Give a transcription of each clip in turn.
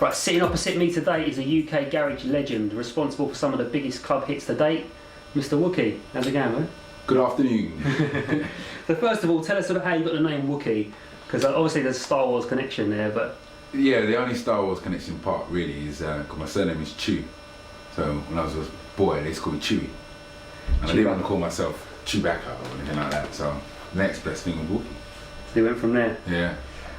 Right, sitting opposite me today is a UK garage legend, responsible for some of the biggest club hits to date, Mr. Wookie. How's it going, man? Good afternoon. So first of all, tell us about how you got the name Wookie, because obviously there's a Star Wars connection there, but... Yeah, the only Star Wars connection part really is because my surname is Chew. So when I was a boy, they used to call me Chewy. And I didn't want to call myself Chewbacca or anything like that, so next best thing was Wookie. So you went from there? Yeah.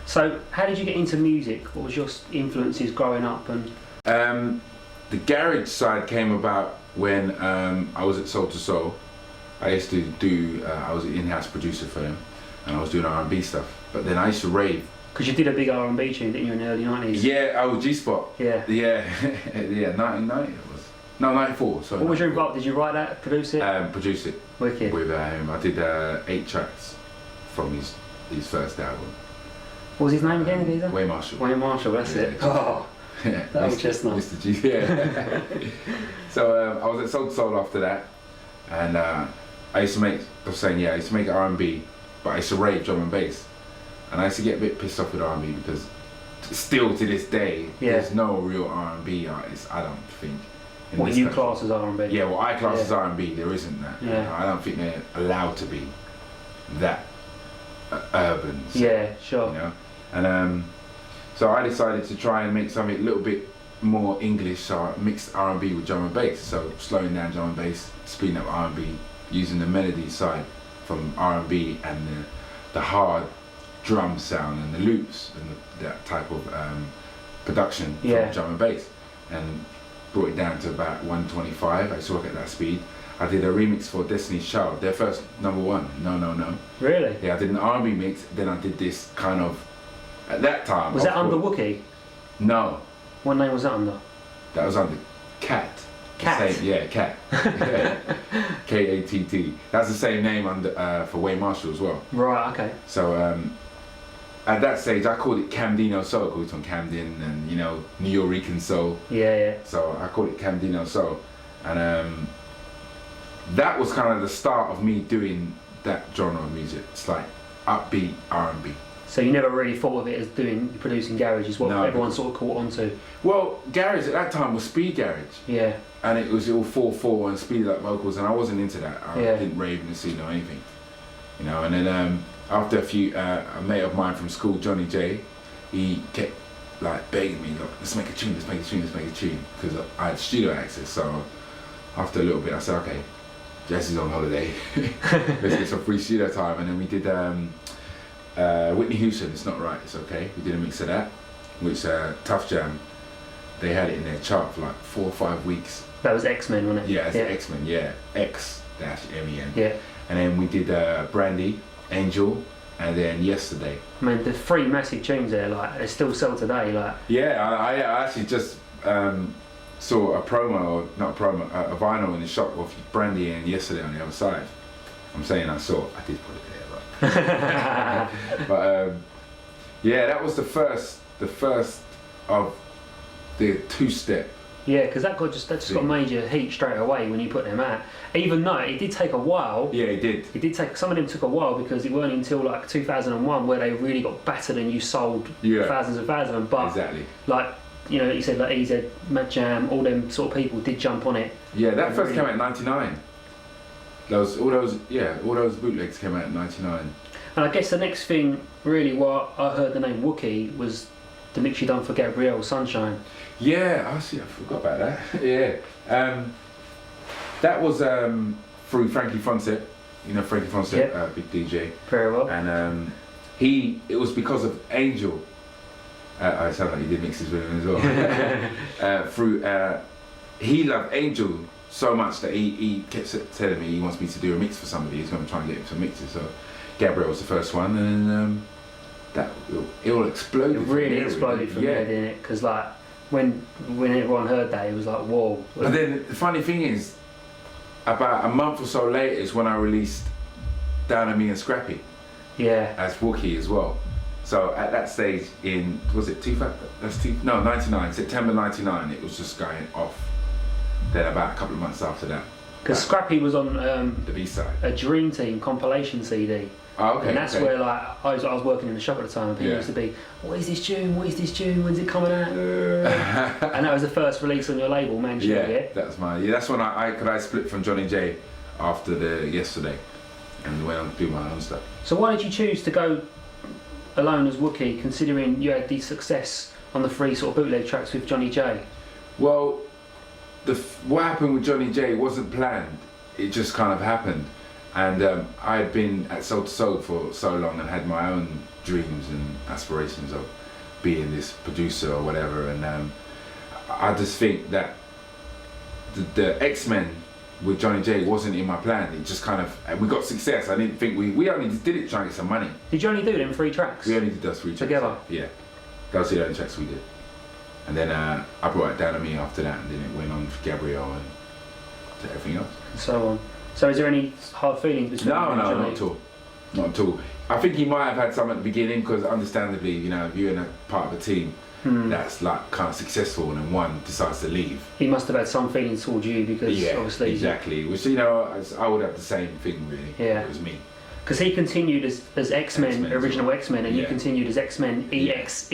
So how did you get into music? What was your influences growing up? And the garage side came about when I was at Soul to Soul. I used to do, I was an in-house producer for them, and I was doing R&B stuff. But then I used to rave. Because you did a big R&B tune, didn't you, in the early 90s? Yeah, I was G-Spot. Yeah. Yeah, yeah, 1990 it was. No, 94, sorry. What was your involvement? Did you write that, produce it? Produce it. Wicked. With him. I did 8 tracks from his first album. What was his name again, Geezer? Wayne Marshall. Wayne Marshall, that's it. Oh, yeah, that was chestnut. Mr. G, yeah. So I was at Soul to Soul after that, and I used to make, I was saying, yeah, I used to make R&B, but I used to rave drum and bass. And I used to get a bit pissed off with R&B because still to this day, there's no real R&B artist, I don't think. What you class as R&B? Yeah, what I class as R&B, there isn't that. Yeah. You know, I don't think they're allowed to be that urban. Yeah, sure. You know? And so I decided to try and make something a little bit more English, so I mixed R&B with drum and bass. So slowing down drum and bass, speeding up R&B, using the melody side from R&B and the hard drum sound and the loops and that type of production from drum and bass, and brought it down to about 125. I used to work at that speed. I did a remix for Destiny's Child, their first #1, No No No. Really? Yeah, I did an R&B mix, then I did this kind of, at that time... Was that under Wookie? No. What name was that under? That was under Cat. Cat? Yeah, Cat. K-A-T-T. That's the same name under for Wayne Marshall as well. Right, okay. So at that stage, I called it Camdino Soul, because it's from Camden and, you know, Nuyorican Soul. Yeah, yeah. So I called it Camdino Soul. And that was kind of the start of me doing that genre of music. It's like upbeat R&B. So you never really thought of it as producing garage, is what everyone sort of caught on to? Well, garage at that time was speed garage. Yeah. And it was all 4/4 and speeded up vocals, and I wasn't into that. I didn't rave in the scene or anything. You know, and then after a few, a mate of mine from school, Johnny J, he kept like begging me, look, let's make a tune, let's make a tune, let's make a tune, because I had studio access. So after a little bit, I said, okay, Jesse's on holiday, let's get some free studio time. And then we did Whitney Houston, It's Not Right, It's Okay. We did a mix of that, which Tough Jam, they had it in their chart for like 4 or 5 weeks. That was X-Men, wasn't it? Yeah, it's X-Men, yeah. X-MEN. Yeah. And then we did Brandy, Angel, and then Yesterday. I mean, the 3 massive tunes there, like, they still sell today, like... Yeah, I actually just saw a promo, or not a promo, a vinyl in the shop of Brandy and Yesterday on the other side. I'm saying I saw, I did put it there, but... but yeah, that was the first of the 2-step. Yeah, because that just got major heat straight away when you put them out. Even though it did take a while. Yeah, it did. It did take, some of them took a while because it weren't until like 2001 where they really got battered and you sold thousands and thousands of them. But exactly. Like, you know, like you said, like EZ, Mad Jam, all them sort of people did jump on it. Yeah, that first came out in '99. All those bootlegs came out in '99. And I guess the next thing, really, what I heard the name Wookie was the mix you done for Gabrielle, Sunshine. Yeah, I forgot about that. Yeah, that was through Frankie Fonset. You know Frankie Fonset, big DJ. Very well. And it was because of Angel. I sound like he did mixes with him as well. He loved Angel so much that he kept telling me he wants me to do a mix for somebody. He's going to try and get him some mixes. So Gabrielle was the first one, and that it all exploded. It really exploded from there, didn't it? Because like when everyone heard that, it was like, whoa. But then the funny thing is, about a month or so later is when I released Down on Me and Scrappy. Yeah. As Wookie as well. So at that stage in, was it 99, September '99, it was just going off. Then about a couple of months after that, Because Scrappy was on the B-side. a Dream Team compilation CD. Oh, okay. And that's where like I was working in the shop at the time, and people used to be, what is this tune? What is this tune? When's it coming out? And that was the first release on your label, Man Show, yeah? That's when I split from Johnny J after the Yesterday, and went on to do my own stuff. So why did you choose to go alone as Wookie, considering you had the success on the 3 sort of bootleg tracks with Johnny J? Well, what happened with Johnny J wasn't planned. It just kind of happened. And I had been at Soul to Soul for so long and had my own dreams and aspirations of being this producer or whatever. And I just think that the X-Men with Johnny J wasn't in my plan. It just kind of, we got success. I didn't think we only just did it trying to get some money. Did you only do them 3 tracks? We only did those 3 tracks. Together? Yeah. Those are the only tracks we did. And then I brought it down to me after that, and then it went on for Gabrielle and to everything else. And so on. So is there any hard feelings between you and Johnny? Not at all. Not at all. I think he might have had some at the beginning, because understandably, you know, if you're in a part of a team that's like kind of successful and then one decides to leave. He must have had some feelings towards you, because obviously... exactly. Which, you know, I would have the same thing really. Yeah. It was me. Because he continued as X-Men, original X-Men, and you continued as X-Men, EXE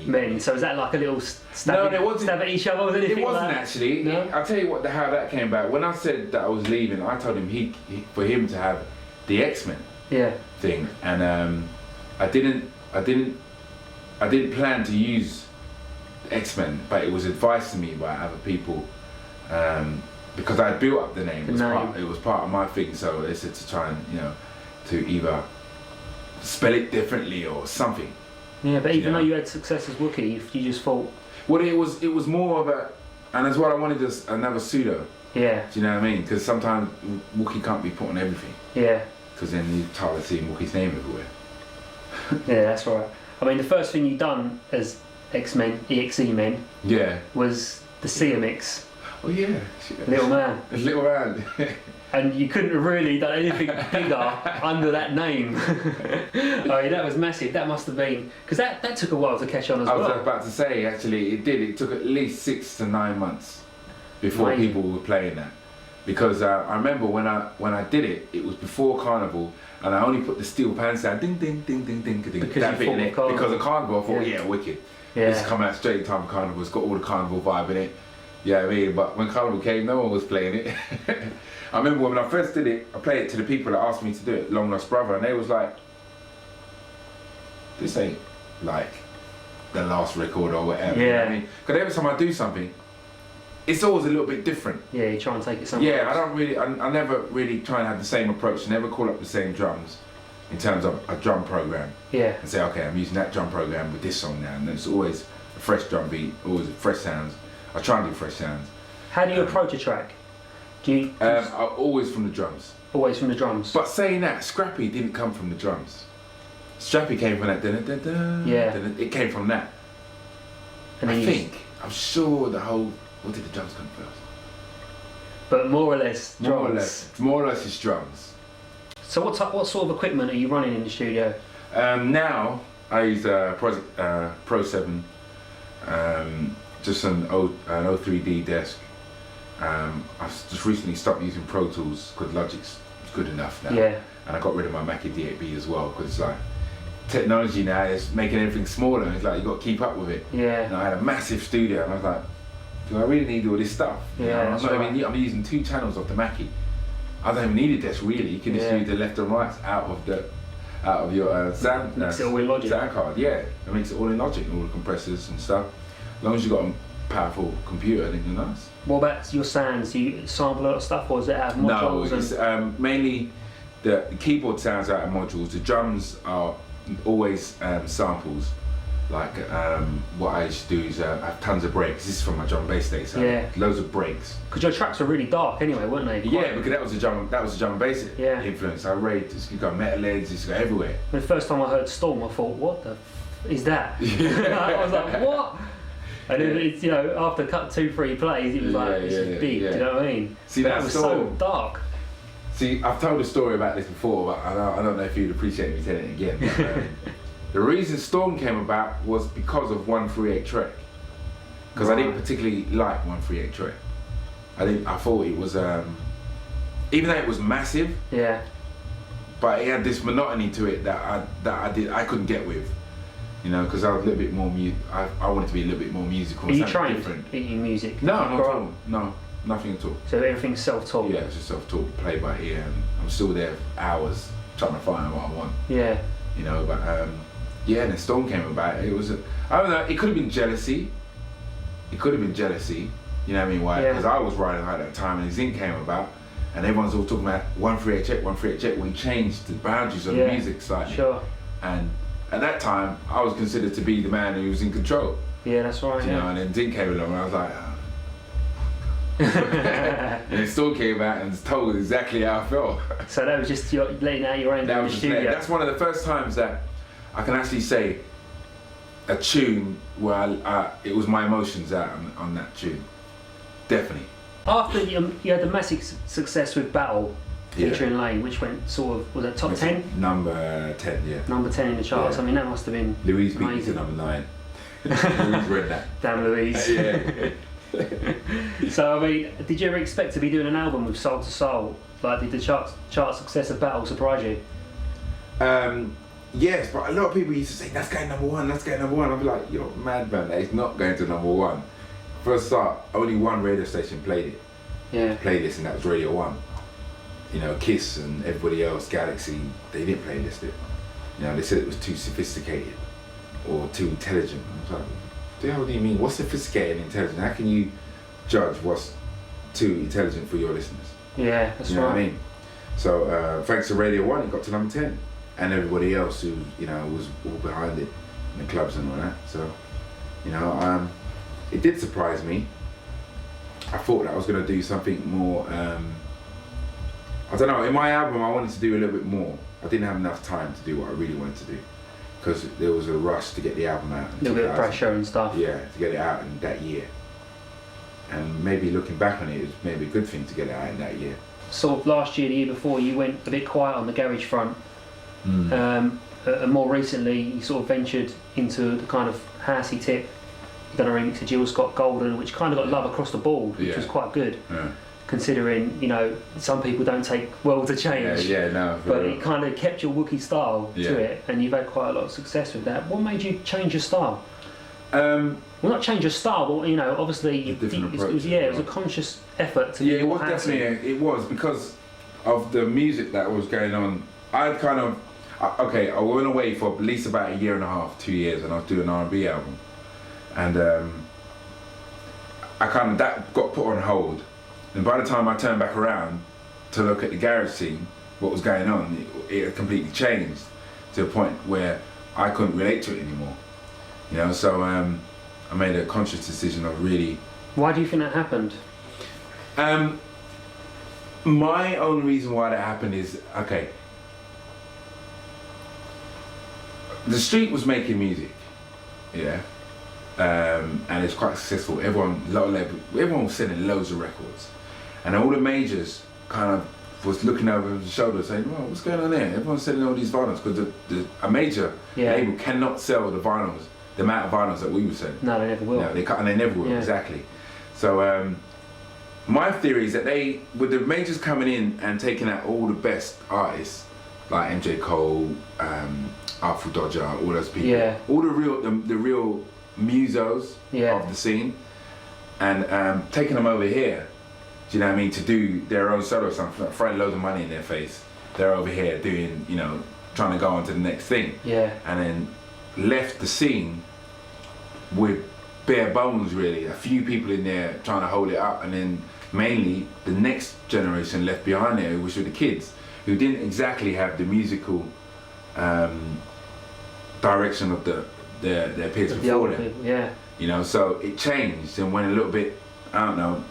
Men. So is that like a little stab at each other? Was it wasn't like actually. No? I'll tell you how that came about. When I said that I was leaving, I told him for him to have the X-Men thing, and I didn't plan to use X-Men, but it was advised to me by other people, because I had built up the name. It was part of my thing, so they said to try and, you know, to either spell it differently or something. Yeah, but even though you had success as Wookie, you just thought... Well, it was more of a... And as well, I wanted another pseudo. Yeah. Do you know what I mean? Because sometimes Wookie can't be put on everything. Yeah. Because then you start seeing Wookie's name everywhere. Yeah, that's right. I mean, the first thing you done as X-Men, EXE Men, was the Sia mix. Oh yeah. Little Man. Little Man. And you couldn't have really done anything bigger under that name. Oh, yeah, that was massive. That must have been... Because that took a while to catch on as well. I was about to say, actually, it did. It took at least 6 to 9 months before people were playing that. Because I remember when I did it, it was before Carnival, and I only put the steel pan sound, ding, ding, ding, ding, ding, ding, that bit in it. Because of Carnival, I thought, wicked. It's come out straight in time for Carnival. It's got all the Carnival vibe in it. Yeah, I mean, but when Carnival came, no one was playing it. I remember when I first did it, I played it to the people that asked me to do it, Long Lost Brother, and they was like, this ain't like the last record or whatever. Yeah. You know what I mean? Because every time I do something, it's always a little bit different. Yeah, you try and take it somewhere else. I don't really, I never really try and have the same approach, never call up the same drums in terms of a drum program. Yeah. And say, okay, I'm using that drum program with this song now, and it's always a fresh drum beat, always fresh sounds. I try and do fresh sounds. How do you approach a track? Always from the drums. Always from the drums. But saying that, Scrappy didn't come from the drums. Scrappy came from that. It came from that. And I'm sure the whole. What did the drums come first? But more or less drums. More or less it's drums. So what sort of equipment are you running in the studio? Now I use Pro 7, just an 03D desk. I've just recently stopped using Pro Tools because Logic's good enough now. Yeah. And I got rid of my Mackie D8B as well, because it's like technology now is making everything smaller. It's like you got to keep up with it. Yeah. And I had a massive studio, and I was like, do I really need all this stuff? Yeah. I'm using 2 channels of the Mackie. I don't even need a desk really. You can just use the left and right out of your sound. Makes it all in Logic. Sound card. Yeah. It makes it all in Logic, all the compressors and stuff. As long as you've got a powerful computer, then you're nice. What about your sounds? Do you sample a lot of stuff, or is it out of modules? No, it's mainly the keyboard sounds out of modules. The drums are always samples. Like what I used to do is I have tons of breaks. This is from my drum and bass days. So loads of breaks. Because your tracks were really dark anyway, weren't they? Yeah, because that was a drum and bass influence. I raved. It's got metal heads. It's got everywhere. The first time I heard Storm, I thought, what the is that? I was like, what? And then it's, you know, after cut 2-3 plays, it was like, this is big. Do you know what I mean? See, that was so dark. See, I've told a story about this before, but I don't know if you'd appreciate me telling it again. But, the reason Storm came about was because of 138 Trek. Because I didn't particularly like 138 Trek. I thought it was even though it was massive, yeah, but it had this monotony to it that I couldn't get with, you know, because I was a little bit more I wanted to be a little bit more musical. Are you trained in music? No, not at all. No, nothing at all. So everything's self-taught? Yeah, it's just self-taught, play by ear, and I'm still there for hours trying to find what I want. Yeah. You know, but yeah, and the storm came about. It was, I don't know, it could have been jealousy. It could have been jealousy. You know what I mean? Why? Because I was riding high at that time, and Zinc came about, and everyone's all talking about 138 check, 138 check. We changed the boundaries of the music slightly. Sure. And at that time, I was considered to be the man who was in control. Yeah, that's right. You know, and then Zinc came along, and I was like, oh. And it still came out and told exactly how I felt. So that was just your letting out your anger in the studio. That's one of the first times that I can actually say a tune where it was my emotions out on that tune. Definitely. After you had the massive success with Battle featuring Lane, which went sort of, was that top 10? Number 10, yeah. Number 10 in the charts. Yeah. I mean, that must have been Louise beat me to number 9. Louise read that. Damn Louise. Yeah. So, I mean, did you ever expect to be doing an album with Soul to Soul? Like, did the chart success of Battle surprise you? Yes, but a lot of people used to say, that's going number 1, that's going number 1. I'd be like, you're mad, man, it's not going to number 1. For a start, only one radio station played it. Yeah. Played this, and that was Radio 1. You know, Kiss and everybody else, Galaxy, they didn't playlist it. You know, they said it was too sophisticated or too intelligent. I was like, what do you mean? What's sophisticated and intelligent? How can you judge what's too intelligent for your listeners? Yeah, that's you know what I mean? So thanks to Radio 1, it got to number 10. And everybody else who, you know, was all behind it in the clubs and all that. So, you know, it did surprise me. I thought that I was going to do something more, I don't know, in my album I wanted to do a little bit more. I didn't have enough time to do what I really wanted to do. Because there was a rush to get the album out. A little bit of pressure and stuff. Yeah, to get it out in that year. And maybe looking back on it, it was maybe a good thing to get it out in that year. Sort of last year, the year before, you went a bit quiet on the garage front. And more recently, you sort of ventured into the kind of housey tip. You've done a remix of Jill Scott Golden, which kind of got love across the board, which was quite good. Yeah. Considering, you know, some people don't take well to change. Yeah, no. But it kind of kept your Wookie style to it, and you've had quite a lot of success with that. What made you change your style? Well, not change your style, but, you know, obviously it was a conscious effort to it was definitely, it was, because of the music that was going on. I'd kind of, I went away for at least about a year and a half, 2 years, and I was doing an R&B album. And that got put on hold. And by the time I turned back around to look at the garage scene, what was going on, it had completely changed to a point where I couldn't relate to it anymore. You know, so I made a conscious decision of really... Why do you think that happened? My only reason why that happened is, okay, the street was making music, yeah, and it's quite successful. Everyone was selling loads of records, and all the majors kind of was looking over the shoulder saying, well, what's going on there? Everyone's selling all these vinyls, because a major label cannot sell the vinyls, the amount of vinyls that we were selling. No, they never will. No, they never will, exactly. So my theory is that with the majors coming in and taking out all the best artists, like MJ Cole, Artful Dodger, all those people, all the real musos of the scene, and taking them over here, do you know what I mean, to do their own solo something, throwing loads of money in their face. They're over here doing, you know, trying to go on to the next thing. Yeah. And then left the scene with bare bones, really. A few people in there trying to hold it up, and then mainly the next generation left behind there, which were the kids, who didn't exactly have the musical direction of their peers before them. Yeah. You know, so it changed and went a little bit, I don't know,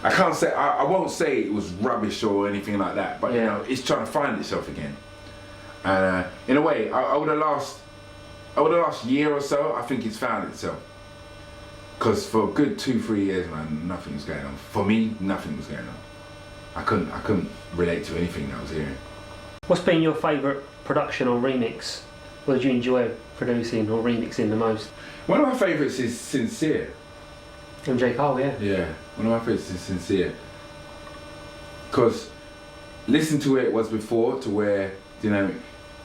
I won't say it was rubbish or anything like that, but you know, it's trying to find itself again. And in a way, over the last year or so, I think it's found itself. Because for a good 2-3 years, man, nothing was going on. For me, nothing was going on. I couldn't relate to anything that I was hearing. What's been your favourite production or remix? What did you enjoy producing or remixing the most? One of my favourites is Sincere. MJ Cole, yeah. Yeah, one of my favourites is Sincere. because listen to where it was before to where, you know,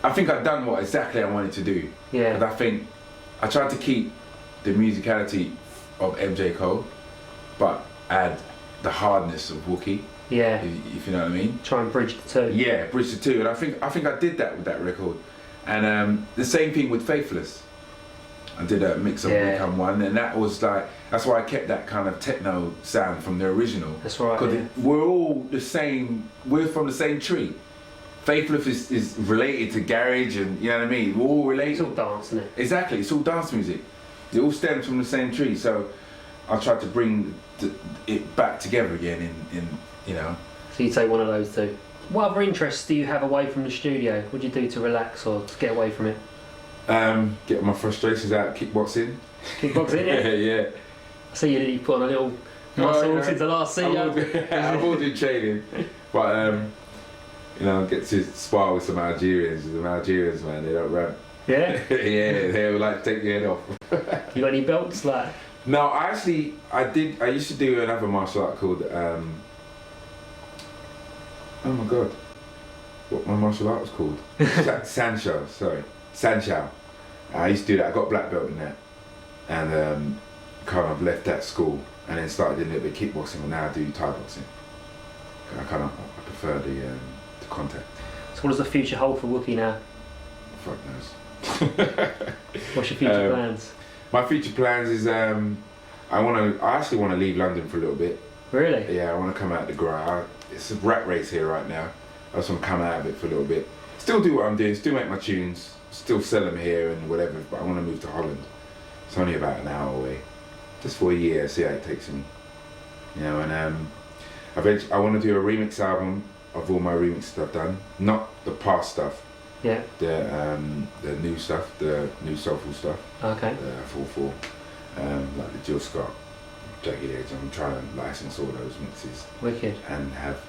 I think I've done what exactly I wanted to do. Yeah. And I think I tried to keep the musicality of MJ Cole, but add the hardness of Wookie. Yeah. If you know what I mean. Try and bridge the two. Yeah, bridge the two, and I think I did that with that record, and the same thing with Faithless. I did a mix of Become One, and that was like, that's why I kept that kind of techno sound from the original. That's right. Because we're all the same. We're from the same tree. Faithless is related to garage, and you know what I mean. We're all related. It's all dance, isn't it? Exactly. It's all dance music. It all stems from the same tree. So I tried to bring it back together again. In you know. So you take one of those two. What other interests do you have away from the studio? What do you do to relax or to get away from it? Get my frustrations out, kickboxing. Kickboxing, yeah? Yeah. I see you put on a little muscle since the last see you. I've all been training, but you know, get to spar with some Algerians. The Algerians, man, they don't run. Yeah? Yeah, they would like to take your head off. You got any belts, like? No, I used to do another martial art called, oh my god, what my martial art was called? Sanshao, sorry. Sanshao. I used to do that. I got black belt in that, and kind of left that school, and then started doing a little bit of kickboxing. And now I do Thai boxing. I prefer the contact. So what does the future hold for Wookie now? Fuck knows. What's your future plans? My future plans is I actually want to leave London for a little bit. Really? Yeah, I want to come out the grind. It's a rat race here right now. I just want to come out of it for a little bit. Still do what I'm doing. Still make my tunes. Still sell them here and whatever, but I want to move to Holland. It's only about an hour away. Just for a year, see how it takes me. You know, and eventually I want to do a remix album of all my remixes I've done. Not the past stuff. Yeah. The new stuff, the new soulful stuff. Okay. The 4/4, like the Jill Scott, Jagged Edge. I'm trying to license all those mixes. Wicked. And have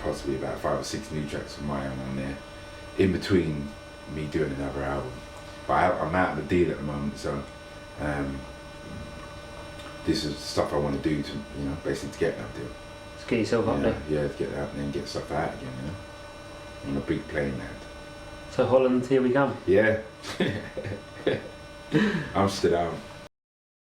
possibly about 5 or 6 new tracks of my own on there, in between me doing another album. But I'm out of the deal at the moment, so this is stuff I want to do to, you know, basically to get that deal. Just get yourself up there. Yeah, to get out and then get stuff out again, you know, on a big plane land. So Holland, here we come. Yeah. I'm still out.